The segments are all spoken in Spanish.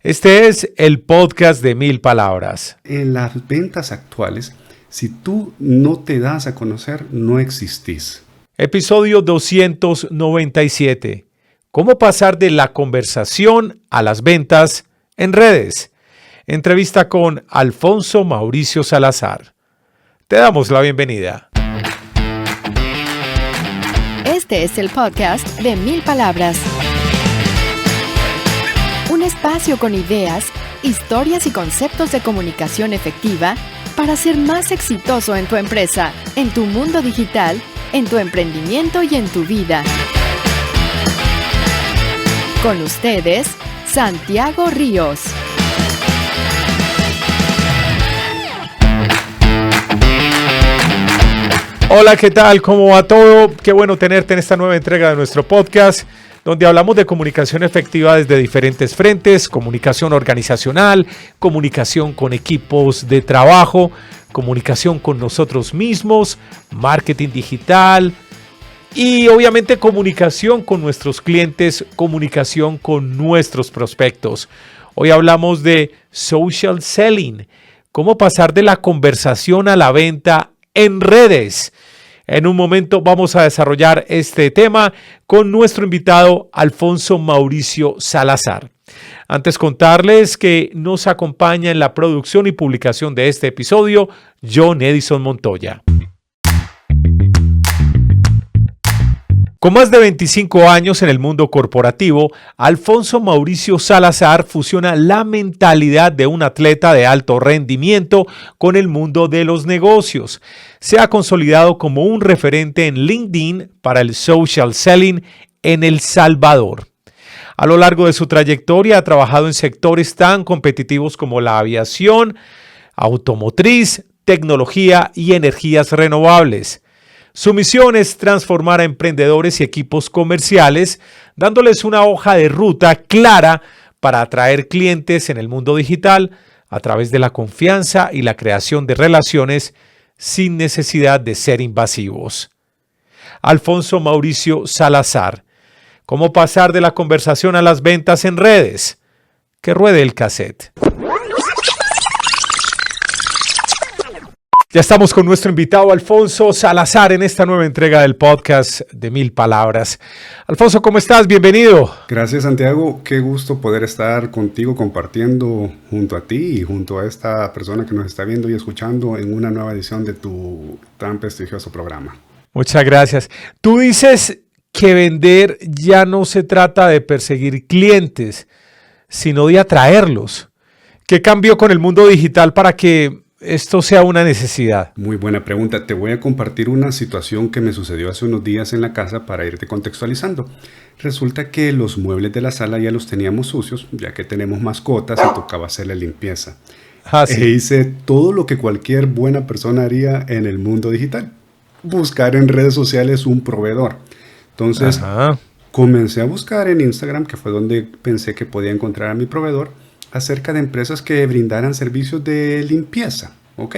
Este es el podcast de 1000 palabras. En las ventas actuales, si tú no te das a conocer, no existís. Episodio 297. ¿Cómo pasar de la conversación a las ventas en redes? Entrevista con Alfonso Mauricio Salazar. Te damos la bienvenida. Este es el podcast de 1000 palabras. Un espacio con ideas, historias y conceptos de comunicación efectiva para ser más exitoso en tu empresa, en tu mundo digital, en tu emprendimiento y en tu vida. Con ustedes, Santiago Ríos. Hola, ¿qué tal? ¿Cómo va todo? Qué bueno tenerte en esta nueva entrega de nuestro podcast, donde hablamos de comunicación efectiva desde diferentes frentes: comunicación organizacional, comunicación con equipos de trabajo, comunicación con nosotros mismos, marketing digital y obviamente comunicación con nuestros clientes, comunicación con nuestros prospectos. Hoy hablamos de social selling, cómo pasar de la conversación a la venta en redes. En un momento vamos a desarrollar este tema con nuestro invitado Alfonso Mauricio Salazar. Antes contarles que nos acompaña en la producción y publicación de este episodio John Edison Montoya. Con más de 25 años en el mundo corporativo, Alfonso Mauricio Salazar fusiona la mentalidad de un atleta de alto rendimiento con el mundo de los negocios. Se ha consolidado como un referente en LinkedIn para el social selling en El Salvador. A lo largo de su trayectoria ha trabajado en sectores tan competitivos como la aviación, automotriz, tecnología y energías renovables. Su misión es transformar a emprendedores y equipos comerciales, dándoles una hoja de ruta clara para atraer clientes en el mundo digital a través de la confianza y la creación de relaciones sin necesidad de ser invasivos. Alfonso Mauricio Salazar. ¿Cómo pasar de la conversación a las ventas en redes? Que ruede el cassette. Ya estamos con nuestro invitado Alfonso Salazar en esta nueva entrega del podcast de 1000 palabras. Alfonso, ¿cómo estás? Bienvenido. Gracias, Santiago. Qué gusto poder estar contigo compartiendo junto a ti y junto a esta persona que nos está viendo y escuchando en una nueva edición de tu tan prestigioso programa. Muchas gracias. Tú dices que vender ya no se trata de perseguir clientes, sino de atraerlos. ¿Qué cambió con el mundo digital para que esto sea una necesidad? Muy buena pregunta. Te voy a compartir una situación que me sucedió hace unos días en la casa para irte contextualizando. Resulta que los muebles de la sala ya los teníamos sucios, ya que tenemos mascotas y tocaba hacerle limpieza. Sí. E hice todo lo que cualquier buena persona haría en el mundo digital: buscar en redes sociales un proveedor. Entonces, comencé a buscar en Instagram, que fue donde pensé que podía encontrar a mi proveedor, acerca de empresas que brindaran servicios de limpieza, ¿ok?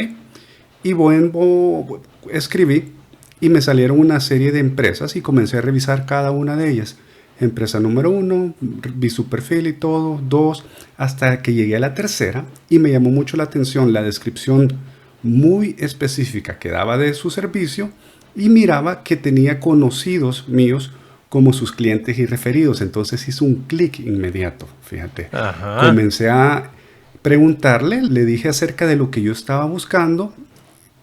Y bueno, escribí y me salieron una serie de empresas y comencé a revisar cada una de ellas. Empresa número 1, vi su perfil y todo, 2, hasta que llegué a la tercera y me llamó mucho la atención la descripción muy específica que daba de su servicio y miraba que tenía conocidos míos como sus clientes y referidos. Entonces hizo un clic inmediato, fíjate. Comencé a preguntarle, le dije acerca de lo que yo estaba buscando,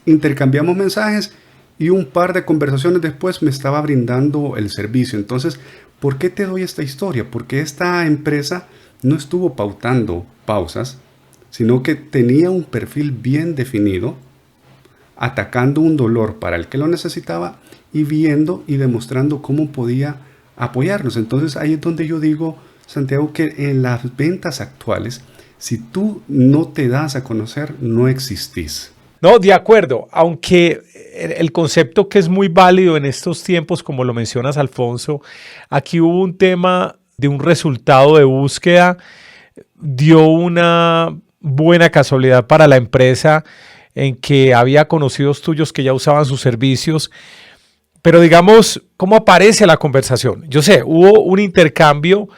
intercambiamos mensajes y un par de conversaciones después me estaba brindando el servicio. Entonces, ¿por qué te doy esta historia? Porque esta empresa no estuvo pautando pausas, sino que tenía un perfil bien definido, atacando un dolor para el que lo necesitaba y viendo y demostrando cómo podía apoyarnos. Entonces ahí es donde yo digo, Santiago, que en las ventas actuales, si tú no te das a conocer, no existís. No, de acuerdo, aunque el concepto que es muy válido en estos tiempos, como lo mencionas, Alfonso, aquí hubo un tema de un resultado de búsqueda, dio una buena casualidad para la empresa en que había conocidos tuyos que ya usaban sus servicios, pero digamos, ¿cómo aparece la conversación? Yo sé, hubo un intercambio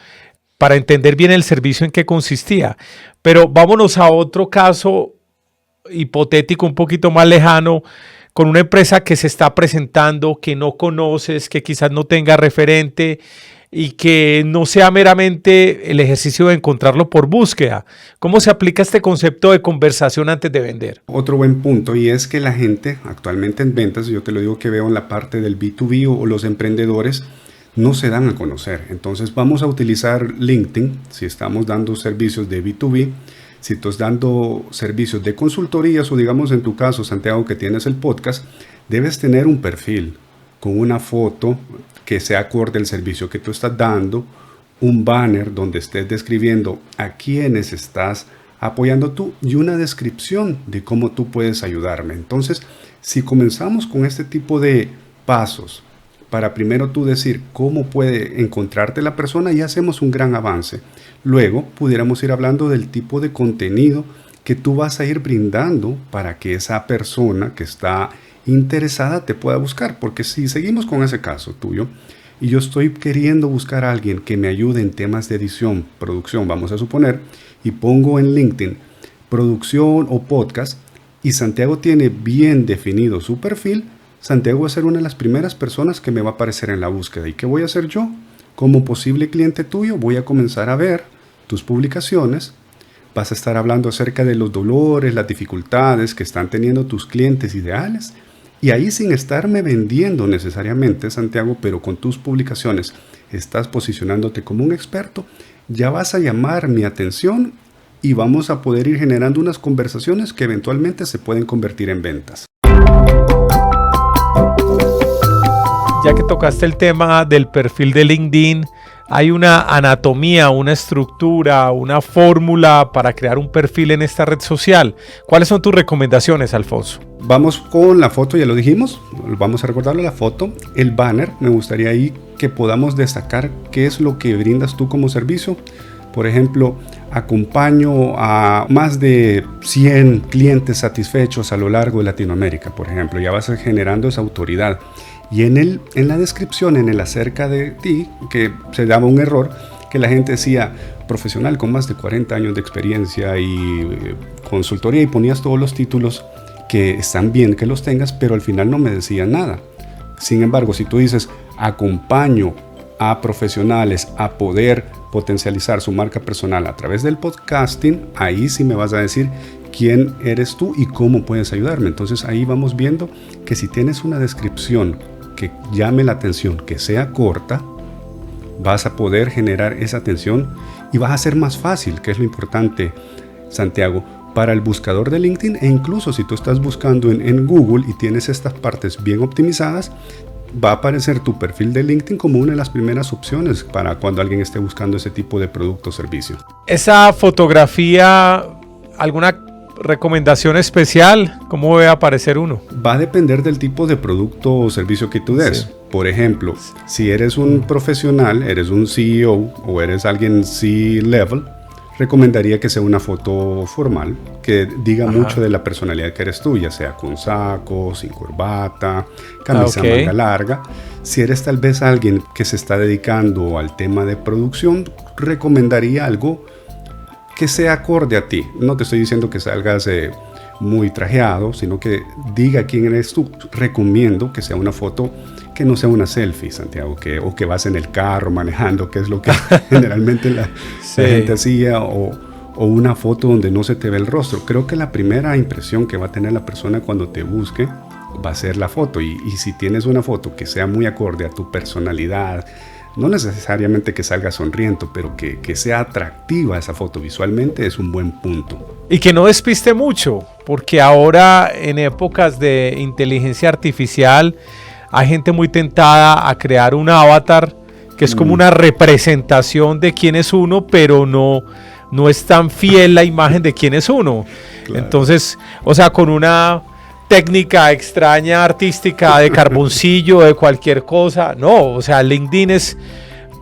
para entender bien el servicio en qué consistía. Pero vámonos a otro caso hipotético un poquito más lejano, con una empresa que se está presentando, que no conoces, que quizás no tenga referente y que no sea meramente el ejercicio de encontrarlo por búsqueda. ¿Cómo se aplica este concepto de conversación antes de vender? Otro buen punto, y es que la gente actualmente en ventas, yo te lo digo que veo en la parte del B2B o los emprendedores, no se dan a conocer. Entonces vamos a utilizar LinkedIn si estamos dando servicios de B2B. Si estás dando servicios de consultorías o digamos en tu caso, Santiago, que tienes el podcast, debes tener un perfil con una foto que sea acorde al servicio que tú estás dando, un banner donde estés describiendo a quiénes estás apoyando tú y una descripción de cómo tú puedes ayudarme. Entonces, si comenzamos con este tipo de pasos para primero tú decir cómo puede encontrarte la persona, ya hacemos un gran avance. Luego pudiéramos ir hablando del tipo de contenido que tú vas a ir brindando para que esa persona que está interesada te pueda buscar. Porque si seguimos con ese caso tuyo y yo estoy queriendo buscar a alguien que me ayude en temas de edición, producción, vamos a suponer, y pongo en LinkedIn producción o podcast y Santiago tiene bien definido su perfil, Santiago va a ser una de las primeras personas que me va a aparecer en la búsqueda. ¿Y qué voy a hacer yo? Como posible cliente tuyo, voy a comenzar a ver tus publicaciones. Vas a estar hablando acerca de los dolores, las dificultades que están teniendo tus clientes ideales. Y ahí sin estarme vendiendo necesariamente, Santiago, pero con tus publicaciones estás posicionándote como un experto, ya vas a llamar mi atención y vamos a poder ir generando unas conversaciones que eventualmente se pueden convertir en ventas. Ya que tocaste el tema del perfil de LinkedIn, ¿hay una anatomía, una estructura, una fórmula para crear un perfil en esta red social? ¿Cuáles son tus recomendaciones, Alfonso? Vamos con la foto, ya lo dijimos, vamos a recordarlo, la foto, el banner. Me gustaría ahí que podamos destacar qué es lo que brindas tú como servicio. Por ejemplo, acompaño a más de 100 clientes satisfechos a lo largo de Latinoamérica, por ejemplo. Ya vas generando esa autoridad. Y en la descripción, en el acerca de ti, que se daba un error, que la gente decía profesional con más de 40 años de experiencia y consultoría, y ponías todos los títulos que están bien que los tengas, pero al final no me decían nada. Sin embargo, si tú dices acompaño a profesionales a poder potencializar su marca personal a través del podcasting, ahí sí me vas a decir quién eres tú y cómo puedes ayudarme. Entonces ahí vamos viendo que si tienes una descripción que llame la atención, que sea corta, vas a poder generar esa atención y vas a ser más fácil, que es lo importante, Santiago, para el buscador de LinkedIn. E incluso si tú estás buscando en Google y tienes estas partes bien optimizadas, va a aparecer tu perfil de LinkedIn como una de las primeras opciones para cuando alguien esté buscando ese tipo de producto o servicio. Esa fotografía, ¿alguna recomendación especial? ¿Cómo debe aparecer uno? Va a depender del tipo de producto o servicio que tú des. Sí. Por ejemplo, si eres un profesional, eres un CEO o eres alguien C-level, recomendaría que sea una foto formal, que diga mucho de la personalidad que eres tú, ya sea con saco, sin corbata, camisa manga larga. Si eres tal vez alguien que se está dedicando al tema de producción, recomendaría algo que sea acorde a ti. No te estoy diciendo que salgas muy trajeado, sino que diga quién eres tú. Recomiendo que sea una foto que no sea una selfie, Santiago, o que vas en el carro manejando, que es lo que generalmente la gente hacía, o una foto donde no se te ve el rostro. Creo que la primera impresión que va a tener la persona cuando te busque va a ser la foto. Y si tienes una foto que sea muy acorde a tu personalidad, no necesariamente que salga sonriendo, pero que sea atractiva esa foto visualmente, es un buen punto. Y que no despiste mucho, porque ahora en épocas de inteligencia artificial hay gente muy tentada a crear un avatar que es como una representación de quién es uno, pero no es tan fiel la imagen de quién es uno. Claro. Entonces, o sea, con una técnica extraña, artística, de carboncillo, de cualquier cosa. No, o sea, LinkedIn es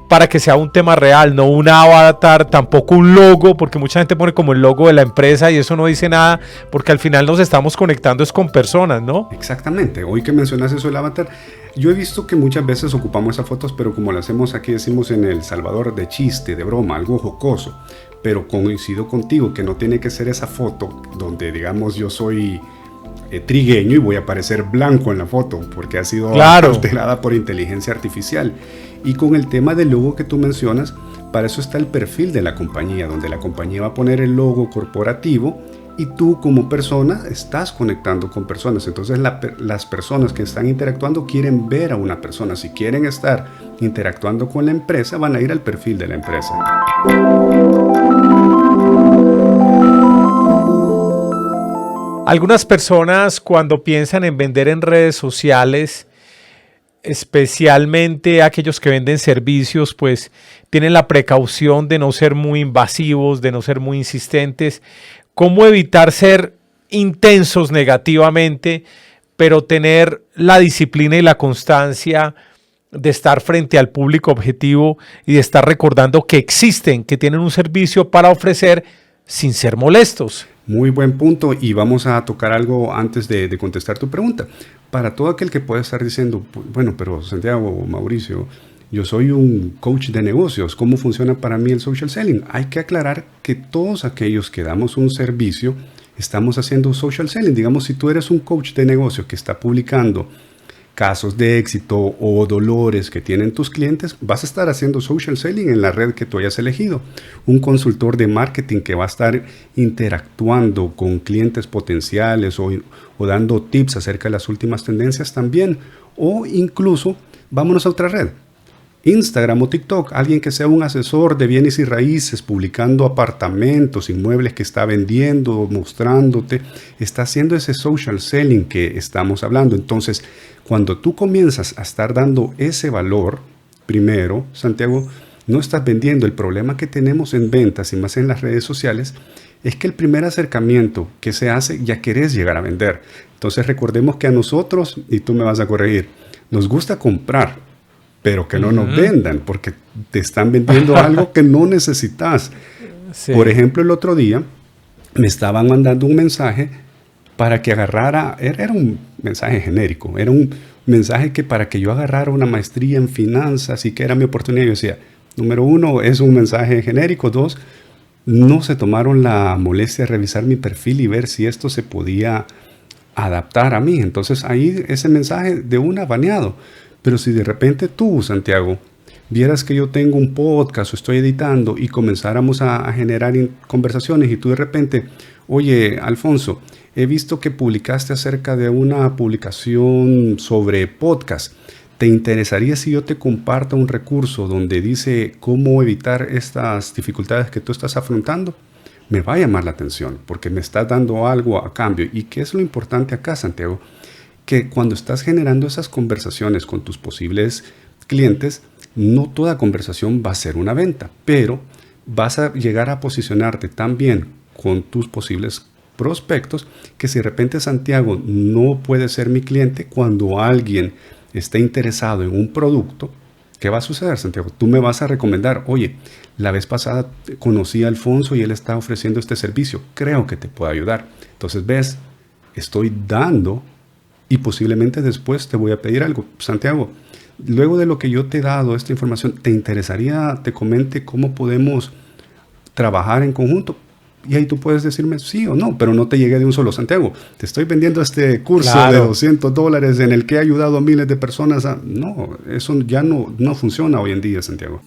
para que sea un tema real, no un avatar, tampoco un logo, porque mucha gente pone como el logo de la empresa y eso no dice nada, porque al final nos estamos conectando es con personas, ¿no? Exactamente. Hoy que mencionas eso del avatar, yo he visto que muchas veces ocupamos esas fotos, pero como lo hacemos aquí, decimos en El Salvador, de chiste, de broma, algo jocoso. Pero coincido contigo que no tiene que ser esa foto donde, digamos, yo soy trigueño y voy a parecer blanco en la foto, porque ha sido alterada por inteligencia artificial. Y con el tema del logo que tú mencionas, para eso está el perfil de la compañía, donde la compañía va a poner el logo corporativo y tú como persona estás conectando con personas. Entonces las personas que están interactuando quieren ver a una persona. Si quieren estar interactuando con la empresa, van a ir al perfil de la empresa. Algunas personas cuando piensan en vender en redes sociales, especialmente aquellos que venden servicios, pues tienen la precaución de no ser muy invasivos, de no ser muy insistentes. ¿Cómo evitar ser intensos negativamente, pero tener la disciplina y la constancia de estar frente al público objetivo y de estar recordando que existen, que tienen un servicio para ofrecer sin ser molestos? Muy buen punto, y vamos a tocar algo antes de contestar tu pregunta. Para todo aquel que pueda estar diciendo, bueno, pero Santiago, Mauricio, yo soy un coach de negocios, ¿cómo funciona para mí el social selling? Hay que aclarar que todos aquellos que damos un servicio, estamos haciendo social selling. Digamos, si tú eres un coach de negocios que está publicando casos de éxito o dolores que tienen tus clientes, vas a estar haciendo social selling en la red que tú hayas elegido. Un consultor de marketing que va a estar interactuando con clientes potenciales o dando tips acerca de las últimas tendencias también. O incluso, vámonos a otra red, Instagram o TikTok, alguien que sea un asesor de bienes y raíces, publicando apartamentos, inmuebles que está vendiendo, mostrándote, está haciendo ese social selling que estamos hablando. Entonces, cuando tú comienzas a estar dando ese valor, primero, Santiago, no estás vendiendo. El problema que tenemos en ventas y más en las redes sociales es que el primer acercamiento que se hace ya querés llegar a vender. Entonces recordemos que a nosotros, y tú me vas a corregir, nos gusta comprar, pero que no nos vendan, porque te están vendiendo algo que no necesitas. Sí. Por ejemplo, el otro día me estaban mandando un mensaje para que agarrara, era un mensaje genérico, era un mensaje que para que yo agarrara una maestría en finanzas y que era mi oportunidad. Yo decía, número 1, es un mensaje genérico. 2, no se tomaron la molestia de revisar mi perfil y ver si esto se podía adaptar a mí. Entonces ahí ese mensaje de una baneado. Pero si de repente tú, Santiago, vieras que yo tengo un podcast o estoy editando y comenzáramos a generar conversaciones y tú de repente, oye, Alfonso, he visto que publicaste acerca de una publicación sobre podcast. ¿Te interesaría si yo te comparto un recurso donde dice cómo evitar estas dificultades que tú estás afrontando? Me va a llamar la atención porque me estás dando algo a cambio. ¿Y qué es lo importante acá, Santiago? Que cuando estás generando esas conversaciones con tus posibles clientes, no toda conversación va a ser una venta, pero vas a llegar a posicionarte tan bien con tus posibles prospectos que si de repente Santiago no puede ser mi cliente, cuando alguien esté interesado en un producto, ¿qué va a suceder, Santiago? Tú me vas a recomendar, oye, la vez pasada conocí a Alfonso y él está ofreciendo este servicio, creo que te puede ayudar. Entonces, ves, estoy dando y posiblemente después te voy a pedir algo. Santiago, luego de lo que yo te he dado esta información, ¿te interesaría te comente cómo podemos trabajar en conjunto? Y ahí tú puedes decirme sí o no, pero no te llegué de un solo. Santiago, te estoy vendiendo este curso de $200 en el que he ayudado a miles de personas. No, eso ya no funciona hoy en día, Santiago.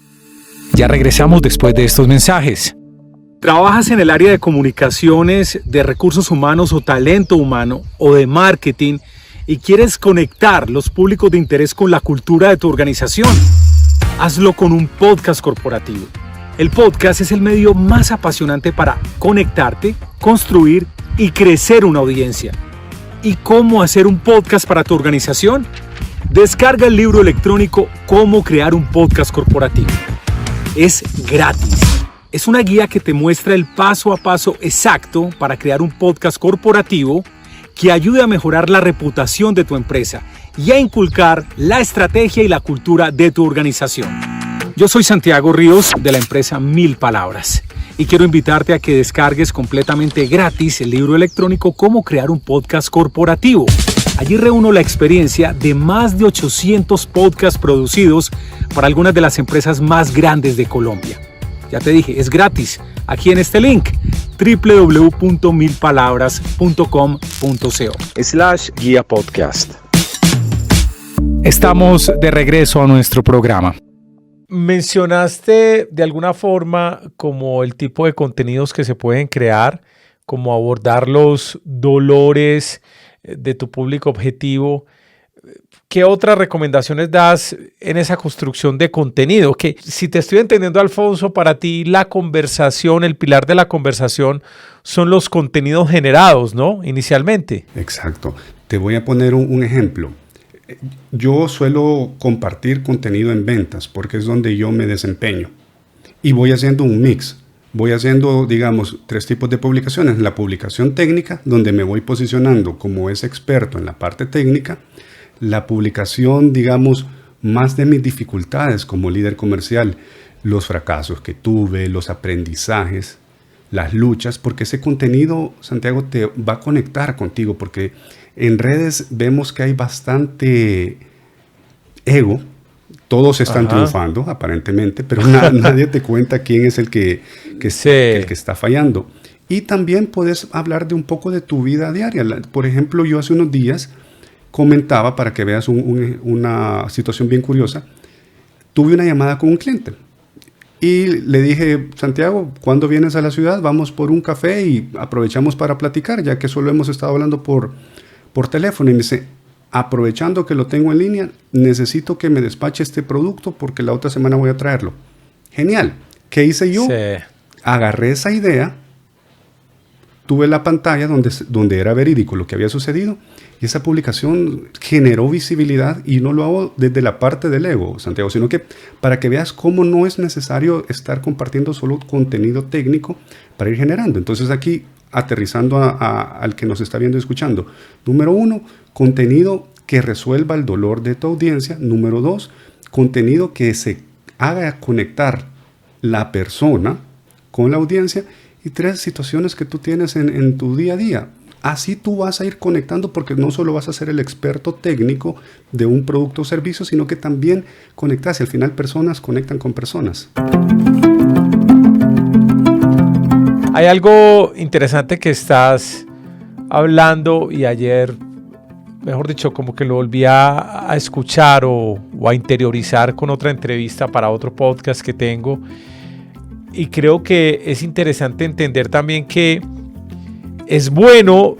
Ya regresamos después de estos mensajes. ¿Trabajas en el área de comunicaciones, de recursos humanos o talento humano o de marketing y quieres conectar los públicos de interés con la cultura de tu organización? Hazlo con un podcast corporativo. El podcast es el medio más apasionante para conectarte, construir y crecer una audiencia. ¿Y cómo hacer un podcast para tu organización? Descarga el libro electrónico Cómo crear un podcast corporativo. Es gratis. Es una guía que te muestra el paso a paso exacto para crear un podcast corporativo que ayude a mejorar la reputación de tu empresa y a inculcar la estrategia y la cultura de tu organización. Yo soy Santiago Ríos de la empresa 1000 Palabras y quiero invitarte a que descargues completamente gratis el libro electrónico Cómo crear un podcast corporativo. Allí reúno la experiencia de más de 800 podcasts producidos para algunas de las empresas más grandes de Colombia. Ya te dije, es gratis. Aquí en este link, www.milpalabras.com.co/guía podcast. Estamos de regreso a nuestro programa. Mencionaste de alguna forma como el tipo de contenidos que se pueden crear, como abordar los dolores de tu público objetivo. ¿Qué otras recomendaciones das en esa construcción de contenido? Que si te estoy entendiendo, Alfonso, para ti la conversación, el pilar de la conversación son los contenidos generados, ¿no? Inicialmente. Exacto. Te voy a poner un ejemplo. Yo suelo compartir contenido en ventas porque es donde yo me desempeño. Y voy haciendo un mix. Voy haciendo, digamos, 3 tipos de publicaciones. La publicación técnica, donde me voy posicionando como ese experto en la parte técnica. La publicación, digamos, más de mis dificultades como líder comercial. Los fracasos que tuve, los aprendizajes, las luchas. Porque ese contenido, Santiago, te va a conectar contigo. Porque en redes vemos que hay bastante ego. Todos están triunfando, aparentemente, pero nadie te cuenta quién es el que está fallando. Y también puedes hablar de un poco de tu vida diaria. Por ejemplo, yo hace unos días comentaba, para que veas una situación bien curiosa, tuve una llamada con un cliente. Y le dije, Santiago, ¿cuándo vienes a la ciudad? Vamos por un café y aprovechamos para platicar, ya que solo hemos estado hablando por teléfono. Y me dice, aprovechando que lo tengo en línea, necesito que me despache este producto porque la otra semana voy a traerlo. Genial. ¿Qué hice yo? Sí. Agarré esa idea, tuve la pantalla donde era verídico lo que había sucedido y esa publicación generó visibilidad y no lo hago desde la parte del ego, Santiago, sino que para que veas cómo no es necesario estar compartiendo solo contenido técnico para ir generando. Entonces aquí, aterrizando al que nos está viendo y escuchando. Número 1, contenido que resuelva el dolor de tu audiencia. Número 2, contenido que se haga conectar la persona con la audiencia. Y 3, situaciones que tú tienes en tu día a día. Así tú vas a ir conectando porque no solo vas a ser el experto técnico de un producto o servicio, sino que también conectas y al final personas conectan con personas. Hay algo interesante que estás hablando y ayer, mejor dicho, como que lo volví a escuchar o a interiorizar con otra entrevista para otro podcast que tengo. Y creo que es interesante entender también que es bueno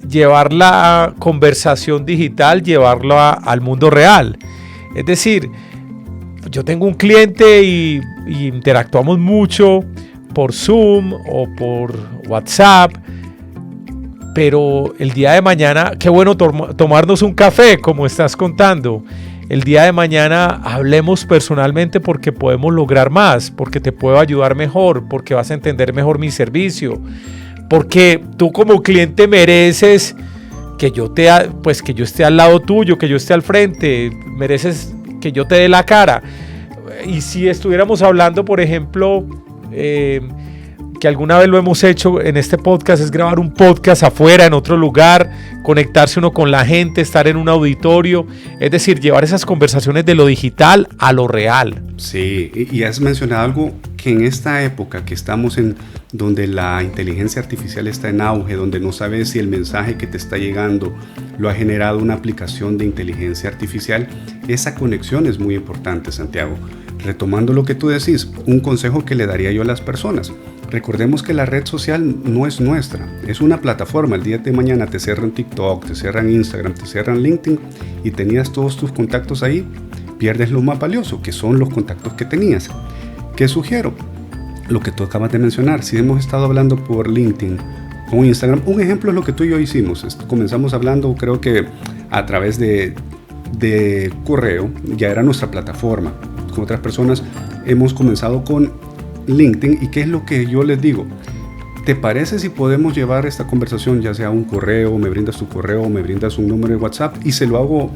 llevar la conversación digital, llevarla al mundo real. Es decir, yo tengo un cliente y interactuamos mucho por Zoom o por WhatsApp, pero el día de mañana, qué bueno tomarnos un café, como estás contando. El día de mañana hablemos personalmente porque podemos lograr más, porque te puedo ayudar mejor, porque vas a entender mejor mi servicio, porque tú como cliente mereces que yo esté al lado tuyo, que yo esté al frente, mereces que yo te dé la cara. Y si estuviéramos hablando, por ejemplo, que alguna vez lo hemos hecho en este podcast, es grabar un podcast afuera, en otro lugar, conectarse uno con la gente, estar en un auditorio, es decir, llevar esas conversaciones de lo digital a lo real. Sí, y has mencionado algo que en esta época que estamos en, donde la inteligencia artificial está en auge, donde no sabes si el mensaje que te está llegando lo ha generado una aplicación de inteligencia artificial, esa conexión es muy importante, Santiago. Retomando lo que tú decís, un consejo que le daría yo a las personas. Recordemos que la red social no es nuestra, es una plataforma. El día de mañana te cierran TikTok, te cierran Instagram, te cierran LinkedIn y tenías todos tus contactos ahí, pierdes lo más valioso, que son los contactos que tenías. ¿Qué sugiero? Lo que tú acabas de mencionar, si hemos estado hablando por LinkedIn o Instagram, un ejemplo es lo que tú y yo hicimos. Comenzamos hablando, creo que a través de correo, ya era nuestra plataforma. Con otras personas hemos comenzado con LinkedIn. ¿Y qué es lo que yo les digo? ¿Te parece si podemos llevar esta conversación ya sea a un correo, me brindas tu correo, me brindas un número de WhatsApp? Y se lo hago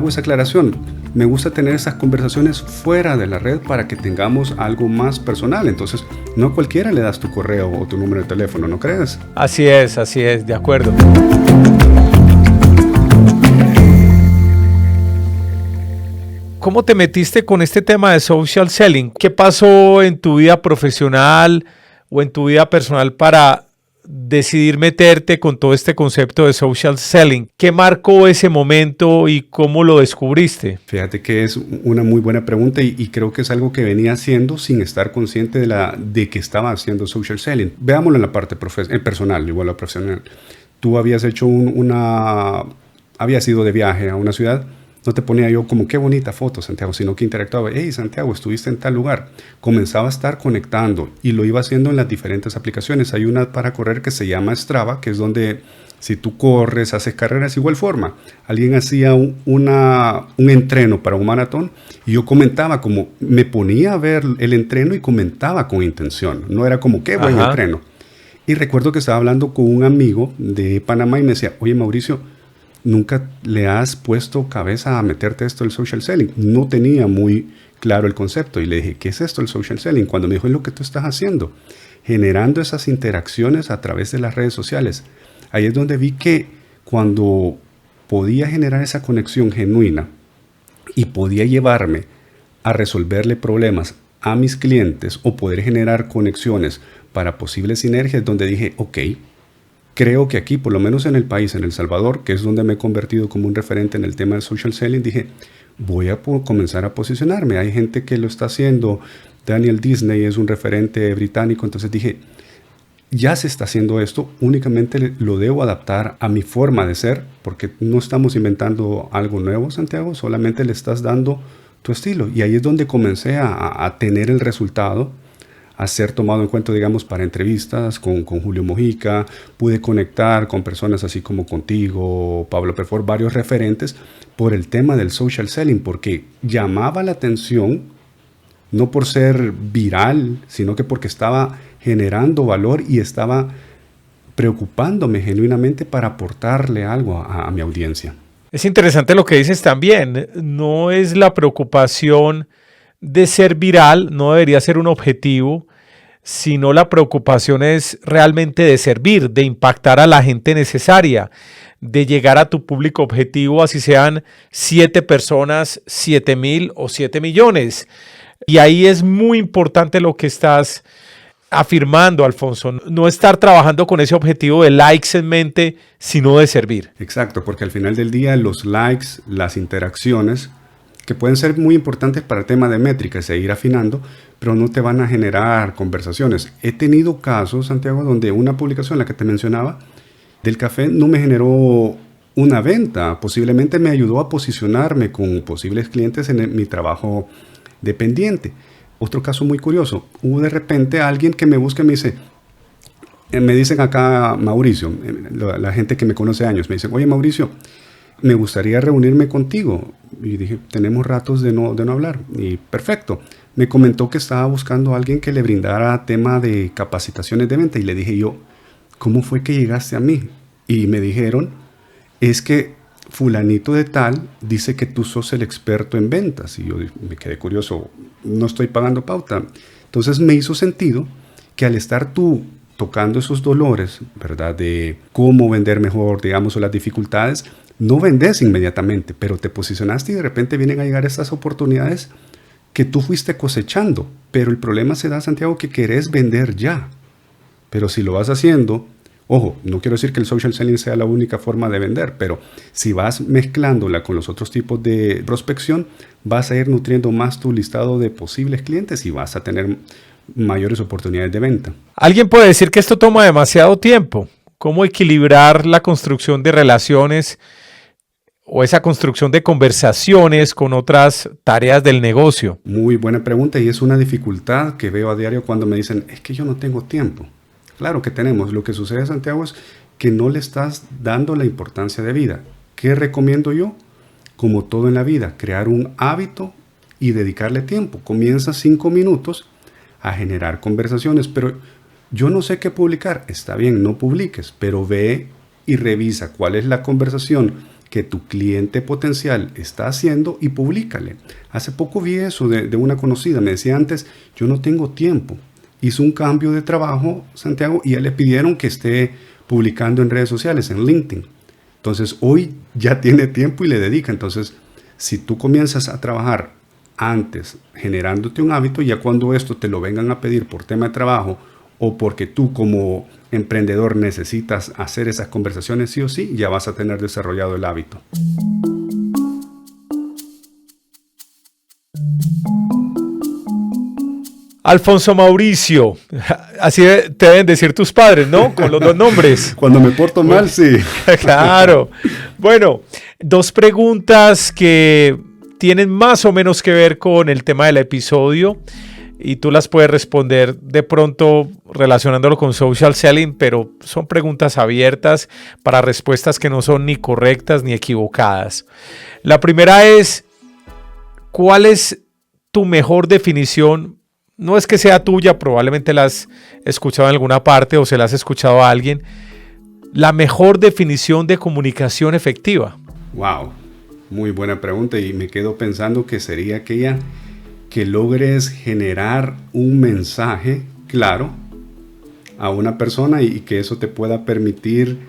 esa aclaración. me gusta tener esas conversaciones fuera de la red para que tengamos algo más personal. Entonces, no a cualquiera le das tu correo o tu número de teléfono, ¿no crees? Así es, de acuerdo. ¿Cómo te metiste con este tema de social selling? ¿Qué pasó en tu vida profesional o en tu vida personal para decidir meterte con todo este concepto de social selling? ¿Qué marcó ese momento y cómo lo descubriste? Fíjate que es una muy buena pregunta y creo que es algo que venía haciendo sin estar consciente de que estaba haciendo social selling. Veámoslo en la parte personal, igual a la profesional. Tú habías hecho habías ido de viaje a una ciudad. No te ponía yo como qué bonita foto, Santiago, sino que interactuaba. Hey, Santiago, estuviste en tal lugar. Comenzaba a estar conectando y lo iba haciendo en las diferentes aplicaciones. Hay una para correr que se llama Strava, que es donde si tú corres, haces carreras, igual forma. Alguien hacía un entreno para un maratón y yo comentaba como, me ponía a ver el entreno y comentaba con intención. No era como qué buen entreno. Y recuerdo que estaba hablando con un amigo de Panamá y me decía, oye, Mauricio, ¿nunca le has puesto cabeza a meterte esto del social selling? No tenía muy claro el concepto y le dije, ¿qué es esto el social selling? Cuando me dijo, es lo que tú estás haciendo, generando esas interacciones a través de las redes sociales. Ahí es donde vi que cuando podía generar esa conexión genuina y podía llevarme a resolverle problemas a mis clientes o poder generar conexiones para posibles sinergias, donde dije, ok, creo que aquí, por lo menos en el país, en El Salvador, que es donde me he convertido como un referente en el tema del social selling, dije, voy a comenzar a posicionarme. Hay gente que lo está haciendo. Daniel Disney es un referente británico. Entonces dije, ya se está haciendo esto, únicamente lo debo adaptar a mi forma de ser, porque no estamos inventando algo nuevo, Santiago, solamente le estás dando tu estilo. Y ahí es donde comencé a tener el resultado, a ser tomado en cuenta, digamos, para entrevistas con Julio Mojica. Pude conectar con personas así como contigo, Pablo Perfor, varios referentes por el tema del social selling, porque llamaba la atención, no por ser viral, sino que porque estaba generando valor y estaba preocupándome genuinamente para aportarle algo a mi audiencia. Es interesante lo que dices también. No es la preocupación de ser viral, no debería ser un objetivo, sino la preocupación es realmente de servir, de impactar a la gente necesaria, de llegar a tu público objetivo, así sean 7 personas, 7,000 o 7 millones. Y ahí es muy importante lo que estás afirmando, Alfonso, no estar trabajando con ese objetivo de likes en mente, sino de servir. Exacto, porque al final del día los likes, las interacciones, que pueden ser muy importantes para el tema de métricas e ir afinando, pero no te van a generar conversaciones. He tenido casos, Santiago, donde una publicación, la que te mencionaba, del café, no me generó una venta. Posiblemente me ayudó a posicionarme con posibles clientes en mi trabajo dependiente. Otro caso muy curioso, hubo de repente alguien que me busca y me dice, me dicen acá Mauricio, la gente que me conoce años, me dicen, oye Mauricio, me gustaría reunirme contigo. Y dije, tenemos ratos de no hablar. Y perfecto. Me comentó que estaba buscando a alguien que le brindara tema de capacitaciones de venta. Y le dije yo, ¿cómo fue que llegaste a mí? Y me dijeron, es que fulanito de tal dice que tú sos el experto en ventas. Y yo me quedé curioso, no estoy pagando pauta. Entonces me hizo sentido que al estar tú tocando esos dolores, ¿verdad? De cómo vender mejor, digamos, o las dificultades, no vendes inmediatamente, pero te posicionaste y de repente vienen a llegar estas oportunidades que tú fuiste cosechando. Pero el problema se da, Santiago, que querés vender ya. Pero si lo vas haciendo, ojo, no quiero decir que el social selling sea la única forma de vender, pero si vas mezclándola con los otros tipos de prospección, vas a ir nutriendo más tu listado de posibles clientes y vas a tener mayores oportunidades de venta. Alguien puede decir que esto toma demasiado tiempo. ¿Cómo equilibrar la construcción de relaciones o esa construcción de conversaciones con otras tareas del negocio? Muy buena pregunta y es una dificultad que veo a diario cuando me dicen, es que yo no tengo tiempo. Claro que tenemos. Lo que sucede, Santiago, es que no le estás dando la importancia de vida. ¿Qué recomiendo yo? Como todo en la vida, crear un hábito y dedicarle tiempo. Comienza 5 minutos a generar conversaciones, pero yo no sé qué publicar. Está bien, no publiques, pero ve y revisa cuál es la conversación que tu cliente potencial está haciendo y públicale. Hace poco vi eso de una conocida, me decía antes, yo no tengo tiempo. Hizo un cambio de trabajo, Santiago, y a él le pidieron que esté publicando en redes sociales, en LinkedIn. Entonces, hoy ya tiene tiempo y le dedica. Entonces, si tú comienzas a trabajar antes, generándote un hábito, ya cuando esto te lo vengan a pedir por tema de trabajo o porque tú como emprendedor necesitas hacer esas conversaciones sí o sí, ya vas a tener desarrollado el hábito. Alfonso Mauricio, así te deben decir tus padres, ¿no? Con los dos nombres. Cuando me porto mal, sí. Claro. Bueno, dos preguntas que tienen más o menos que ver con el tema del episodio y tú las puedes responder de pronto relacionándolo con social selling, pero son preguntas abiertas para respuestas que no son ni correctas ni equivocadas. La primera es, ¿cuál es tu mejor definición? No es que sea tuya, probablemente la has escuchado en alguna parte o se la has escuchado a alguien. La mejor definición de comunicación efectiva. Wow, muy buena pregunta y me quedo pensando que sería aquella que logres generar un mensaje claro a una persona y que eso te pueda permitir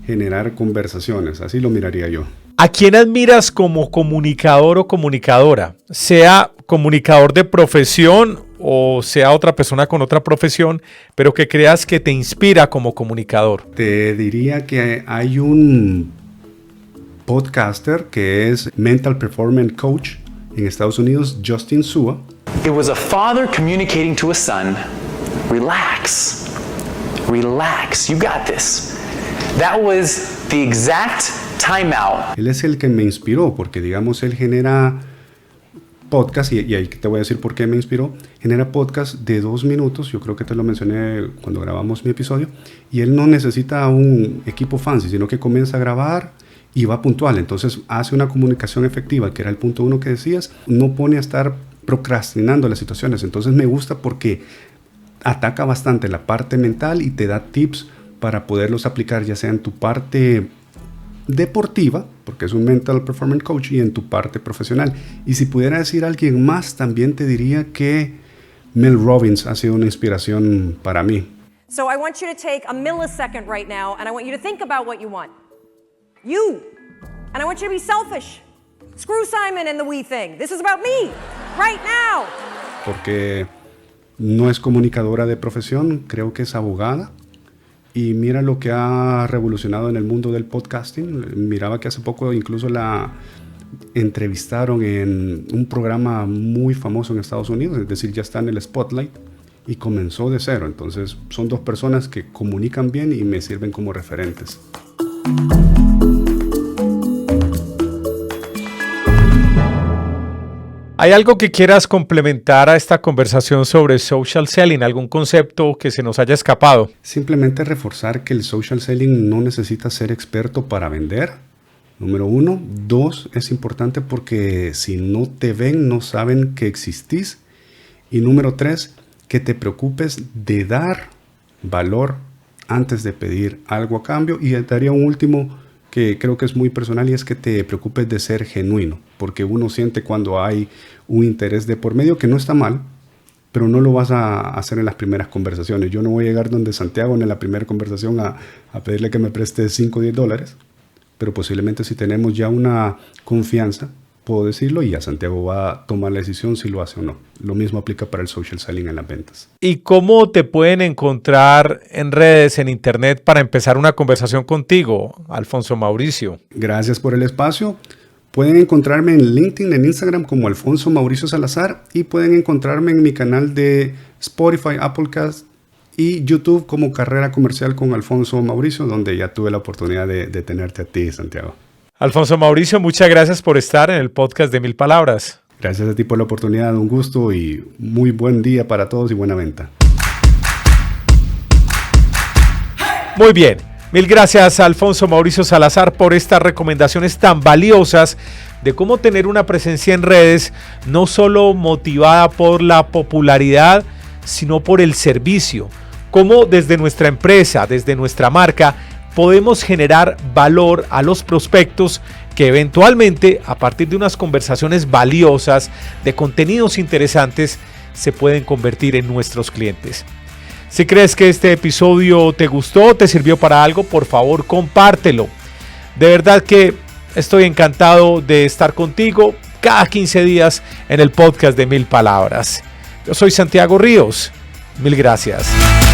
generar conversaciones. Así lo miraría yo. ¿A quién admiras como comunicador o comunicadora? Sea comunicador de profesión o sea otra persona con otra profesión, pero que creas que te inspira como comunicador. Te diría que hay un podcaster que es Mental Performance Coach en Estados Unidos, Justin Sua. It was a father communicating to a son, relax, relax, you got this. That was the exact timeout. Él es el que me inspiró porque, digamos, él genera podcast, y ahí te voy a decir por qué me inspiró. Genera podcast de 2 minutos, yo creo que te lo mencioné cuando grabamos mi episodio, y él no necesita un equipo fancy, sino que comienza a grabar y va puntual. Entonces hace una comunicación efectiva, que era el punto 1 que decías, no pone a estar procrastinando las situaciones. Entonces me gusta porque ataca bastante la parte mental y te da tips para poderlos aplicar, ya sea en tu parte deportiva, porque es un mental performance coach, y en tu parte profesional. Y si pudiera decir alguien más, también te diría que Mel Robbins ha sido una inspiración para mí. So I want you to take a millisecond right now and I want you to think about what you want. You. And I want you to be selfish. Screw Simon and the we thing. This is about me right now. Porque no es comunicadora de profesión, creo que es abogada. Y mira lo que ha revolucionado en el mundo del podcasting. Miraba que hace poco incluso la entrevistaron en un programa muy famoso en Estados Unidos, es decir, ya está en el Spotlight y comenzó de cero. Entonces son 2 personas que comunican bien y me sirven como referentes. ¿Hay algo que quieras complementar a esta conversación sobre social selling? ¿Algún concepto que se nos haya escapado? Simplemente reforzar que el social selling no necesita ser experto para vender. Número 1. 2, es importante porque si no te ven, no saben que existís. Y número 3, que te preocupes de dar valor antes de pedir algo a cambio. Y daría un último que creo que es muy personal, y es que te preocupes de ser genuino, porque uno siente cuando hay un interés de por medio, que no está mal, pero no lo vas a hacer en las primeras conversaciones. Yo no voy a llegar donde Santiago en la primera conversación a pedirle que me preste 5 o 10 dólares, pero posiblemente si tenemos ya una confianza, puedo decirlo y ya Santiago va a tomar la decisión si lo hace o no. Lo mismo aplica para el social selling en las ventas. ¿Y cómo te pueden encontrar en redes, en internet, para empezar una conversación contigo, Alfonso Mauricio? Gracias por el espacio. Pueden encontrarme en LinkedIn, en Instagram como Alfonso Mauricio Salazar, y pueden encontrarme en mi canal de Spotify, Applecast y YouTube como Carrera Comercial con Alfonso Mauricio, donde ya tuve la oportunidad de tenerte a ti, Santiago. Alfonso Mauricio, muchas gracias por estar en el podcast de 1000 Palabras. Gracias a ti por la oportunidad, un gusto y muy buen día para todos y buena venta. Muy bien, mil gracias a Alfonso Mauricio Salazar por estas recomendaciones tan valiosas de cómo tener una presencia en redes, no solo motivada por la popularidad, sino por el servicio. Cómo desde nuestra empresa, desde nuestra marca, podemos generar valor a los prospectos que eventualmente, a partir de unas conversaciones valiosas, de contenidos interesantes, se pueden convertir en nuestros clientes. Si crees que este episodio te gustó, te sirvió para algo, por favor compártelo. De verdad que estoy encantado de estar contigo cada 15 días en el podcast de 1000 Palabras. Yo soy Santiago Ríos. Mil gracias.